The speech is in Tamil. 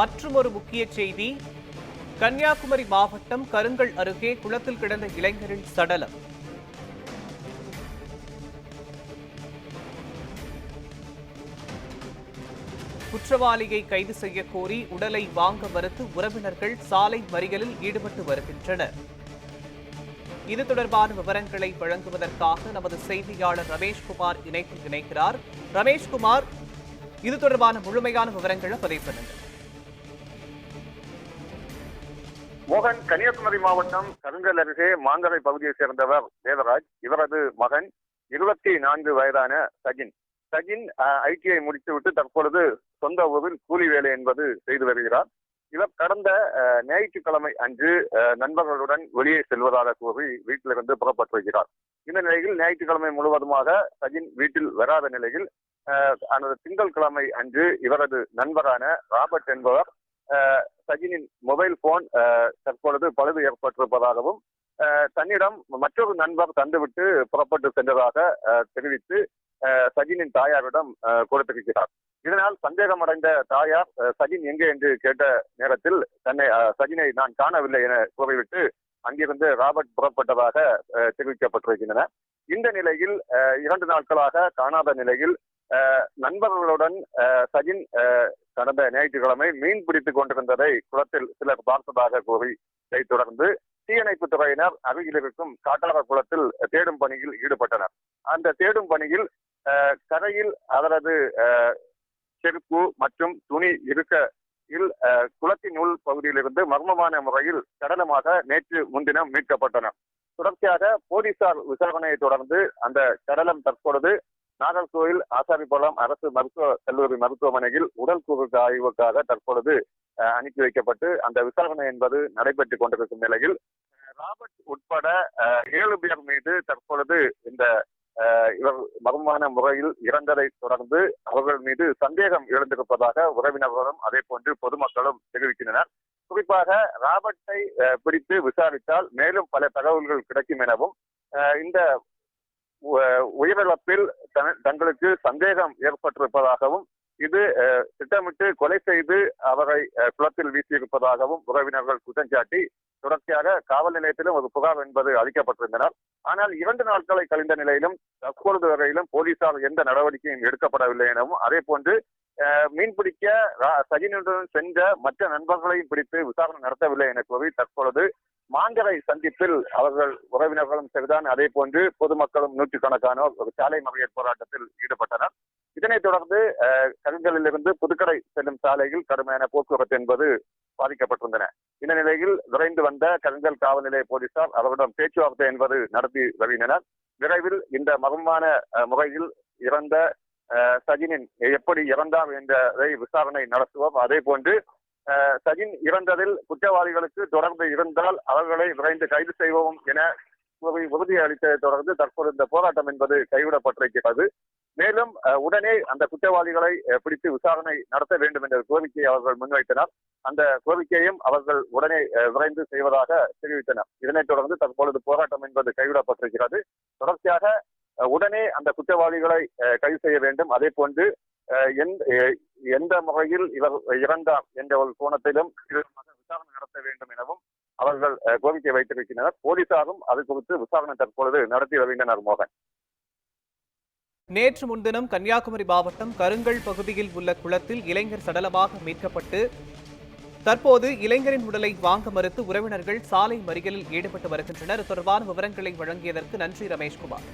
மற்றுமொரு முக்கிய செய்தி, கன்னியாகுமரி மாவட்டம் கருங்கல் அருகே குளத்தில் கிடந்த இளைஞரின் சடலம். குற்றவாளியை கைது செய்ய கோரி உடலை வாங்க மறுத்து உறவினர்கள் சாலை மறியலில் ஈடுபட்டு வருகின்றனர். இது தொடர்பான விவரங்களை வழங்குவதற்காக நமது செய்தியாளர் ரமேஷ்குமார் இணைப்பில் இணைக்கிறார். ரமேஷ்குமார், இது தொடர்பான முழுமையான விவரங்களை பதிவு பண்ணுங்க. மோகன், கன்னியாகுமரி மாவட்டம் கருங்கல் அருகே மாங்கரை பகுதியை சேர்ந்தவர் தேவராஜ். இவரது மகன் 24 வயதான சஜின் ஐடிஐ முடித்துவிட்டு தற்பொழுது சொந்த ஊரில் கூலி வேலை என்பது செய்து வருகிறார். இவர் கடந்த ஞாயிற்றுக்கிழமை அன்று நண்பர்களுடன் வெளியே செல்வதாக கூறி வீட்டிலிருந்து புறப்பட்டிருக்கிறார். இந்த நிலையில் ஞாயிற்றுக்கிழமை முழுவதுமாக சஜின் வீட்டில் வராத நிலையில் அந்த திங்கட்கிழமை அன்று இவரது நண்பரான ராபர்ட் என்பவர் சஜினின் மொபைல் போன் தற்பொழுது பழுது ஏற்பட்டிருப்பதாகவும் தன்னிடம் மற்றொரு நண்பர் தந்துவிட்டு புறப்பட்டு சென்றதாக தெரிவித்து சஜினின் தாயாரிடம் கொடுத்திருக்கிறார். இதனால் சந்தேகமடைந்த தாயார் சஜின் எங்கே என்று கேட்ட நேரத்தில் சஜினை நான் காணவில்லை என கூறிவிட்டு அங்கிருந்து ராபர்ட் புறப்பட்டதாக தெரிவிக்கப்பட்டிருக்கின்றன. இந்த நிலையில் 2 நாட்களாக காணாத நிலையில் நண்பர்களுடன் சஜின் கடந்த ஞாயிற்றுக்கிழமை மீன் பிடித்துக் கொண்டிருந்ததை குளத்தில் சிலர் பார்த்ததாக கூறி இதைத் தொடர்ந்து தீயணைப்புத் துறையினர் அருகில் இருக்கும் காட்டார குளத்தில் தேடும் பணியில் ஈடுபட்டனர். அந்த தேடும் பணியில் கரையில் அவரது செருப்பு மற்றும் துணி இருக்கையில் குளத்தின் உள் பகுதியிலிருந்து மர்மமான முறையில் சடலமாக நேற்று முன்தினம் மீட்கப்பட்டனர். தொடர்ச்சியாக போலீசார் விசாரணையை தொடர்ந்து அந்த சடலம் தற்பொழுது நாகர்கோவில் ஆசாரிபாளையம் அரசு மருத்துவக் கல்லூரி மருத்துவமனையில் உடல் கூறு ஆய்வுக்காக தற்பொழுது அனுப்பி வைக்கப்பட்டு அந்த விசாரணை என்பது நடைபெற்றுக் கொண்டிருக்கும் நிலையில் ராபர்ட் உட்பட 7 பேர் மீது தற்பொழுது இந்த இவர் மர்மமான முறையில் இறந்ததை தொடர்ந்து அவர்கள் மீது சந்தேகம் எழுந்திருப்பதாக உறவினர்களும் அதே போன்று பொதுமக்களும் தெரிவிக்கின்றனர். குறிப்பாக ராபர்ட்டை பிடித்து விசாரித்தால் மேலும் பல தகவல்கள் கிடைக்கும் எனவும் இந்த உயிரிழப்பில் தங்களுக்கு சந்தேகம் ஏற்பட்டிருப்பதாகவும் இது திட்டமிட்டு கொலை செய்து அவரை குளத்தில் வீசியிருப்பதாகவும் உறவினர்கள் குற்றம் சாட்டி தொடர்ச்சியாக காவல் நிலையத்திலும் ஒரு புகார் என்பது அளிக்கப்பட்டிருந்தனர். ஆனால் 2 நாட்களை கழிந்த நிலையிலும் தற்பொழுது வரையிலும் போலீசார் எந்த நடவடிக்கையும் எடுக்கப்படவில்லை எனவும் அதே போன்று மீன்பிடிக்க சஜினுடன் சென்ற மற்ற நண்பர்களையும் பிடித்து விசாரணை நடத்தவில்லை என கூறி தற்பொழுது மாங்கரை சந்திப்பில் அவர்கள் உறவினர்களும் சரிதான் அதே போன்று பொதுமக்களும் நூற்றுக்கணக்கானோர் ஒரு சாலை மறியல் போராட்டத்தில் ஈடுபட்டனர். இதனைத் தொடர்ந்து கருங்கலிலிருந்து புதுக்கடை செல்லும் சாலையில் கடுமையான போக்குவரத்து என்பது பாதிக்கப்பட்டிருந்தன. இந்த நிலையில் விரைந்து வந்த கருங்கல் காவல் நிலைய போலீசார் அவரிடம் பேச்சுவார்த்தை என்பது நடத்தி வருகின்றனர். விரைவில் இந்த மர்மமான முறையில் இறந்த சஜினின் எப்படி இறந்தார் என்றதை விசாரணை நடத்துவோம். அதே போன்று சஜின் இறந்ததில் குற்றவாளிகளுக்கு தொடர்பு இருந்தால் அவர்களை விரைந்து கைது செய்வோம் என உறுதி அளித்ததை தொடர்ந்து தற்போது இந்த போராட்டம் என்பது கைவிடப்பட்டிருக்கிறது. மேலும் உடனே அந்த குற்றவாளிகளை பிடித்து விசாரணை நடத்த வேண்டும் என்ற கோரிக்கையை அவர்கள் முன்வைத்தனர். அந்த கோரிக்கையும் அவர்கள் உடனே விரைந்து செய்வதாக தெரிவித்தனர். இதனைத் தொடர்ந்து தற்பொழுது போராட்டம் என்பது கைவிடப்பட்டிருக்கிறது. தொடர்ச்சியாக உடனே அந்த குற்றவாளிகளை கைது செய்ய வேண்டும். அதே போன்று எந்த முறையில் இவர் இறந்தார் என்ற ஒரு கோணத்திலும் விசாரணை நடத்த வேண்டும் எனவும் அவர்கள் கோரிக்கை வைத்திருக்கின்றனர். போலீசாரும் அது குறித்து விசாரணை தற்பொழுது நடத்தி வருகின்றனர். மோகன், நேற்று முன்தினம் கன்னியாகுமரி மாவட்டம் கருங்கல் பகுதியில் உள்ள குளத்தில் இளைஞர் சடலமாக மீட்கப்பட்டு தற்போது இளைஞரின் உடலை வாங்க மறுத்து உறவினர்கள் சாலை மறியலில் ஈடுபட்டு வருகின்றனர். தொடர்பான விவரங்களை வழங்கியதற்கு நன்றி ரமேஷ்குமார்.